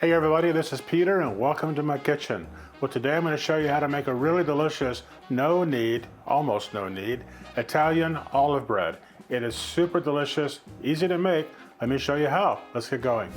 Hey everybody, this is Peter and welcome to my kitchen. Well, today I'm going to show you how to make a really delicious no knead, almost no knead, Italian olive bread. It is super delicious, easy to make. Let me show you how. Let's get going.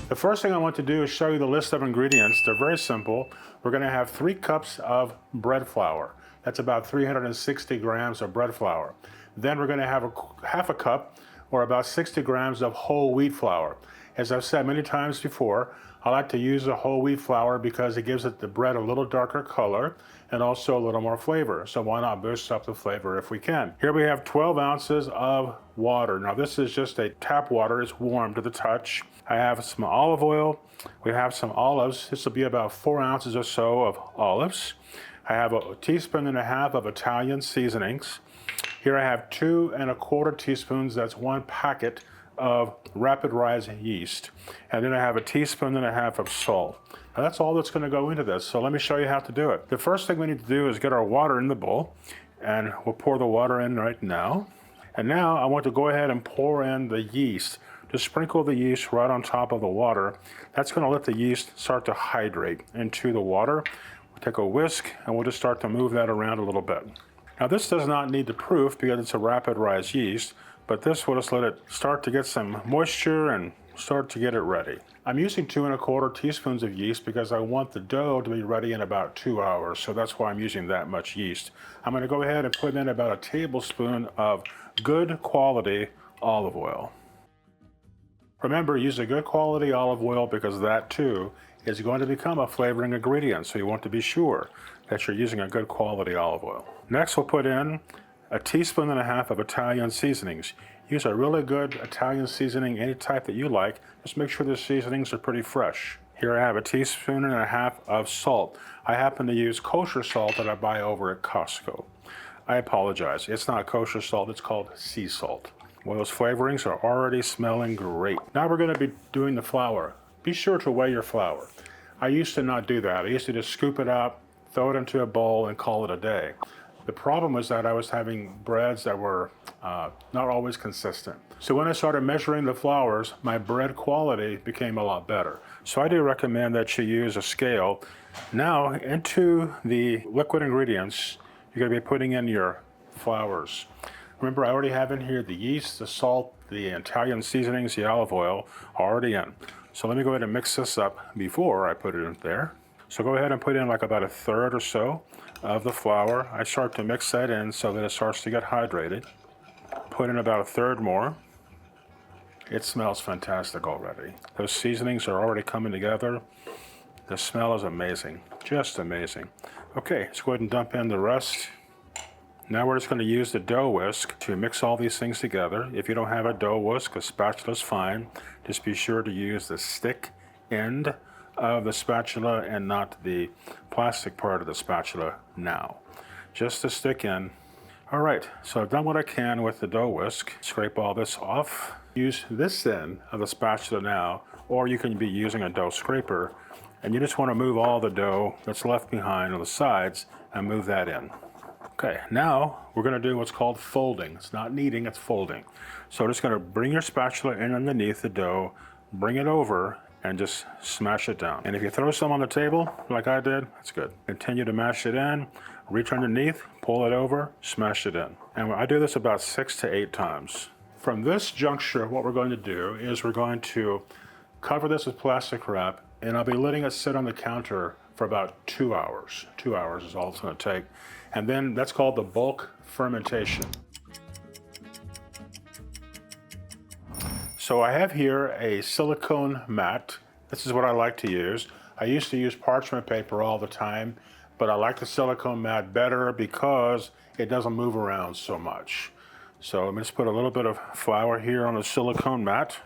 The first thing I want to do is show you the list of ingredients. They're very simple. We're going to have 3 cups of bread flour. That's about 360 grams of bread flour. Then we're going to have half a cup, or about 60 grams of whole wheat flour. As I've said many times before, I like to use the whole wheat flour because it gives the bread a little darker color and also a little more flavor. So why not boost up the flavor if we can? Here we have 12 ounces of water. Now this is just a tap water. It's warm to the touch. I have some olive oil. We have some olives. This will be about 4 ounces or so of olives. I have a teaspoon and a half of Italian seasonings. Here I have 2 1/4 teaspoons, that's 1 packet of rapid rise yeast. And then I have a teaspoon and a half of salt. Now that's all that's going to go into this, so let me show you how to do it. The first thing we need to do is get our water in the bowl, and we'll pour the water in right now. And now I want to go ahead and pour in the yeast. Just sprinkle the yeast right on top of the water. That's going to let the yeast start to hydrate into the water. Take a whisk and we'll just start to move that around a little bit. Now this does not need the proof because it's a rapid rise yeast, but this will just let it start to get some moisture and start to get it ready. I'm using 2 1/4 teaspoons of yeast because I want the dough to be ready in about 2 hours, so that's why I'm using that much yeast. I'm going to go ahead and put in about a tablespoon of good quality olive oil. Remember, use a good quality olive oil because that too is going to become a flavoring ingredient, so you want to be sure that you're using a good quality olive oil. Next, we'll put in a teaspoon and a half of Italian seasonings. Use a really good Italian seasoning, any type that you like. Just make sure the seasonings are pretty fresh. Here I have a teaspoon and a half of salt. I happen to use kosher salt that I buy over at Costco. I apologize, it's not kosher salt, it's called sea salt. Well, those flavorings are already smelling great. Now we're going to be doing the flour. Be sure to weigh your flour. I used to not do that. I used to just scoop it up, throw it into a bowl, and call it a day. The problem was that I was having breads that were not always consistent. So when I started measuring the flours, my bread quality became a lot better. So I do recommend that you use a scale. Now into the liquid ingredients, you're going to be putting in your flours. Remember, I already have in here the yeast, the salt, the Italian seasonings, the olive oil already in. So let me go ahead and mix this up before I put it in there. So go ahead and put in like about 1/3 or so of the flour. I start to mix that in so that it starts to get hydrated. Put in about 1/3 more. It smells fantastic already. Those seasonings are already coming together. The smell is amazing, just amazing. Okay, let's go ahead and dump in the rest. Now we're just going to use the dough whisk to mix all these things together. If you don't have a dough whisk, a spatula is fine. Just be sure to use the stick end of the spatula and not the plastic part of the spatula now. Just the stick end. All right, so I've done what I can with the dough whisk. Scrape all this off. Use this end of the spatula now, or you can be using a dough scraper, and you just want to move all the dough that's left behind on the sides and move that in. Okay, now we're going to do what's called folding. It's not kneading, it's folding. So we're just going to bring your spatula in underneath the dough, bring it over, and just smash it down. And if you throw some on the table, like I did, that's good. Continue to mash it in, reach underneath, pull it over, smash it in. And I do this about 6 to 8 times. From this juncture, what we're going to do is we're going to cover this with plastic wrap, and I'll be letting it sit on the counter for about 2 hours. 2 hours is all it's going to take. And then that's called the bulk fermentation. So I have here a silicone mat. This is what I like to use. I used to use parchment paper all the time, but I like the silicone mat better because it doesn't move around so much. So let me just put a little bit of flour here on the silicone mat.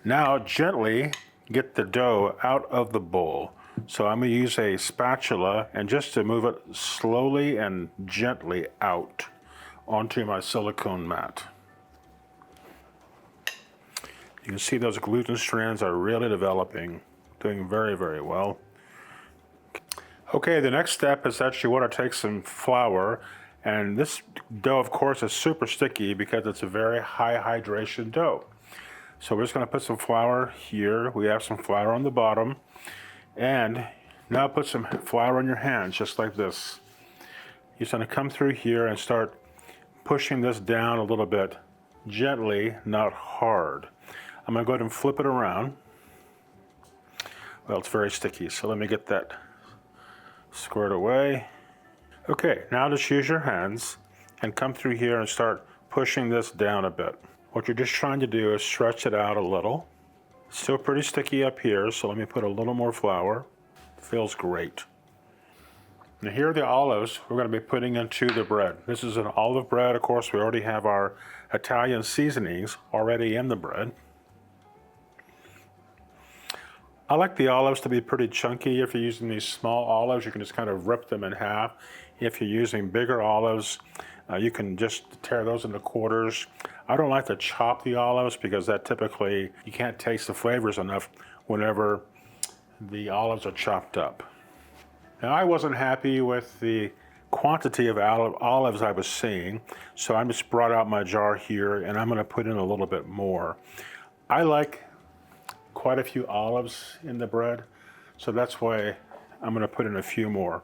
Now gently get the dough out of the bowl. So I'm going to use a spatula and just to move it slowly and gently out onto my silicone mat. You can see those gluten strands are really developing, doing very, very well. Okay, the next step is that you want to take some flour, and this dough, of course, is super sticky because it's a very high hydration dough. So we're just going to put some flour here. We have some flour on the bottom, and now put some flour on your hands, just like this. You're just going to come through here and start pushing this down a little bit, gently, not hard. I'm going to go ahead and flip it around. Well, it's very sticky, so let me get that squared away. Okay, now just use your hands and come through here and start pushing this down a bit. What you're just trying to do is stretch it out a little. Still pretty sticky up here, so let me put a little more flour. Feels great. Now here are the olives we're going to be putting into the bread. This is an olive bread. Of course, we already have our Italian seasonings already in the bread. I like the olives to be pretty chunky. If you're using these small olives, you can just kind of rip them in half. If you're using bigger olives, you can just tear those into quarters. I don't like to chop the olives because that typically, you can't taste the flavors enough whenever the olives are chopped up. Now, I wasn't happy with the quantity of olives I was seeing, so I just brought out my jar here and I'm going to put in a little bit more. I like quite a few olives in the bread, so that's why I'm going to put in a few more.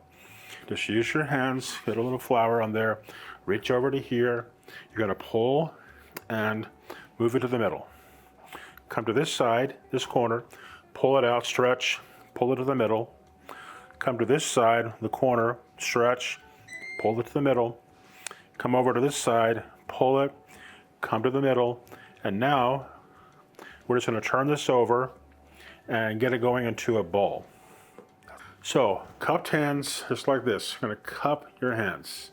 Just use your hands, get a little flour on there, reach over to here. You're going to pull and move it to the middle. Come to this side, this corner, pull it out, stretch, pull it to the middle. Come to this side, the corner, stretch, pull it to the middle. Come over to this side, pull it, come to the middle, and now we're just going to turn this over and get it going into a bowl. So, cupped hands, just like this. You're going to cup your hands.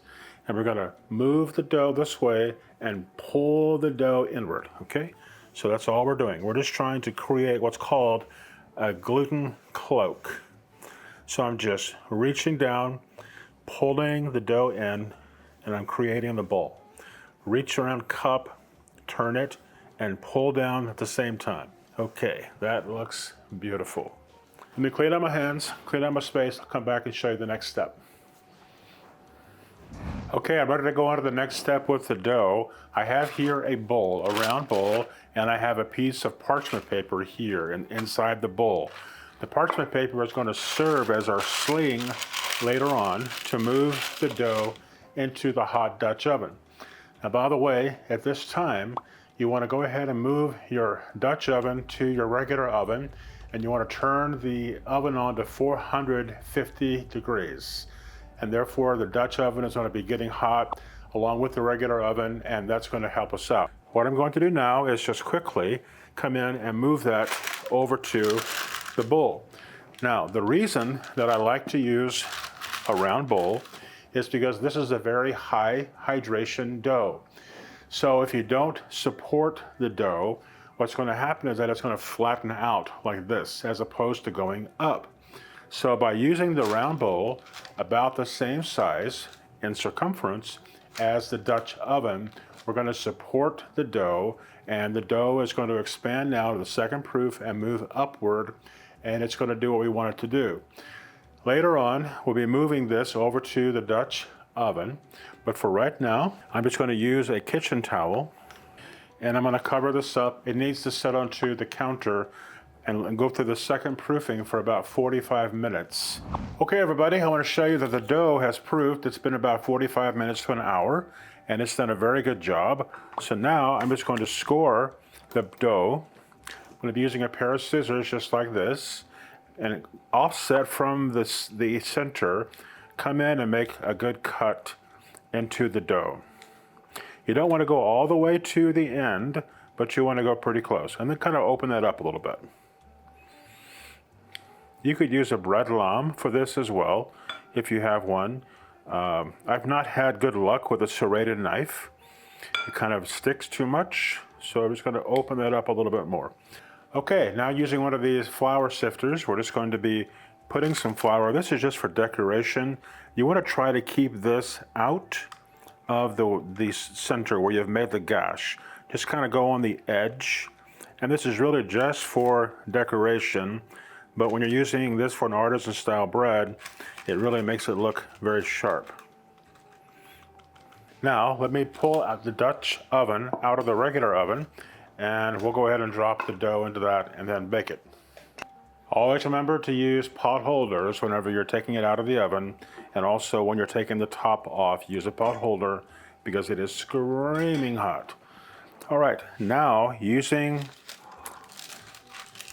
And we're going to move the dough this way and pull the dough inward, okay? So that's all we're doing. We're just trying to create what's called a gluten cloak. So I'm just reaching down, pulling the dough in, and I'm creating the bowl. Reach around, cup, turn it, and pull down at the same time. Okay, that looks beautiful. Let me clean out my hands, clean out my space. I'll come back and show you the next step. Okay, I'm ready to go on to the next step with the dough. I have here a bowl, a round bowl, and I have a piece of parchment paper here inside the bowl. The parchment paper is going to serve as our sling later on to move the dough into the hot Dutch oven. Now, by the way, at this time, you want to go ahead and move your Dutch oven to your regular oven, and you want to turn the oven on to 450 degrees. And therefore, the Dutch oven is going to be getting hot along with the regular oven, and that's going to help us out. What I'm going to do now is just quickly come in and move that over to the bowl. Now, the reason that I like to use a round bowl is because this is a very high hydration dough. So if you don't support the dough, what's going to happen is that it's going to flatten out like this as opposed to going up. So by using the round bowl about the same size in circumference as the Dutch oven, we're going to support the dough, and the dough is going to expand now to the second proof and move upward, and it's going to do what we want it to do. Later on, we'll be moving this over to the Dutch oven, but for right now, I'm just going to use a kitchen towel, and I'm going to cover this up. It needs to sit onto the counter and go through the second proofing for about 45 minutes. Okay, everybody, I want to show you that the dough has proofed. It's been about 45 minutes to an hour, and it's done a very good job. So now I'm just going to score the dough. I'm going to be using a pair of scissors just like this, and offset from the center, come in and make a good cut into the dough. You don't want to go all the way to the end, but you want to go pretty close. And then kind of open that up a little bit. You could use a bread lamb for this as well, if you have one. I've not had good luck with a serrated knife. It kind of sticks too much, so I'm just going to open that up a little bit more. Okay, now using one of these flour sifters, we're just going to be putting some flour. This is just for decoration. You want to try to keep this out of the center where you've made the gash. Just kind of go on the edge. And this is really just for decoration. But when you're using this for an artisan style bread, it really makes it look very sharp. Now, let me pull out the Dutch oven out of the regular oven, and we'll go ahead and drop the dough into that and then bake it. Always remember to use pot holders whenever you're taking it out of the oven, and also when you're taking the top off, use a pot holder because it is screaming hot. All right, now using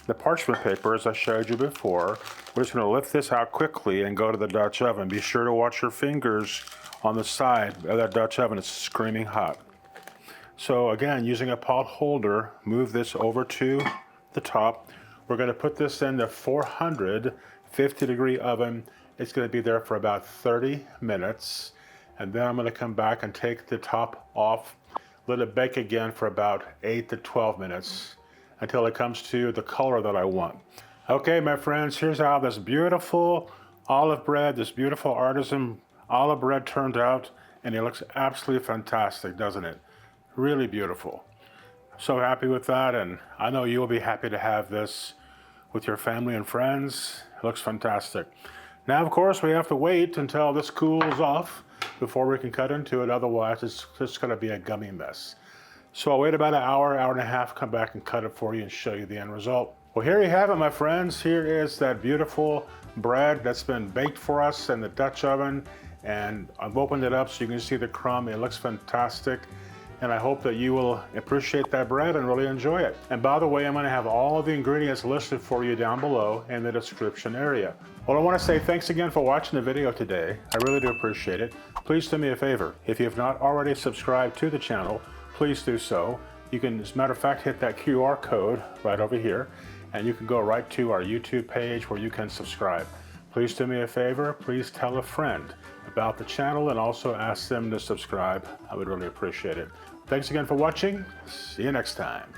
the parchment paper as I showed you before, we're just going to lift this out quickly and go to the Dutch oven. Be sure to watch your fingers on the side of that Dutch oven. It's screaming hot. So again, using a pot holder, move this over to the top. We're going to put this in the 450-degree oven. It's going to be there for about 30 minutes. And then I'm going to come back and take the top off, let it bake again for about 8 to 12 minutes until it comes to the color that I want. Okay, my friends, here's how this beautiful olive bread, this beautiful artisan olive bread turned out, and it looks absolutely fantastic, doesn't it? Really beautiful. So happy with that, and I know you'll be happy to have this with your family and friends. It looks fantastic. Now, of course, we have to wait until this cools off before we can cut into it. Otherwise, it's just going to be a gummy mess. So I'll wait about an hour, hour and a half, come back and cut it for you and show you the end result. Well, here you have it, my friends. Here is that beautiful bread that's been baked for us in the Dutch oven. And I've opened it up so you can see the crumb. It looks fantastic. And I hope that you will appreciate that bread and really enjoy it. And by the way, I'm going to have all of the ingredients listed for you down below in the description area. Well, I want to say thanks again for watching the video today. I really do appreciate it. Please do me a favor. If you have not already subscribed to the channel, please do so. You can, as a matter of fact, hit that QR code right over here, and you can go right to our YouTube page where you can subscribe. Please do me a favor. Please tell a friend about the channel and also ask them to subscribe. I would really appreciate it. Thanks again for watching. See you next time.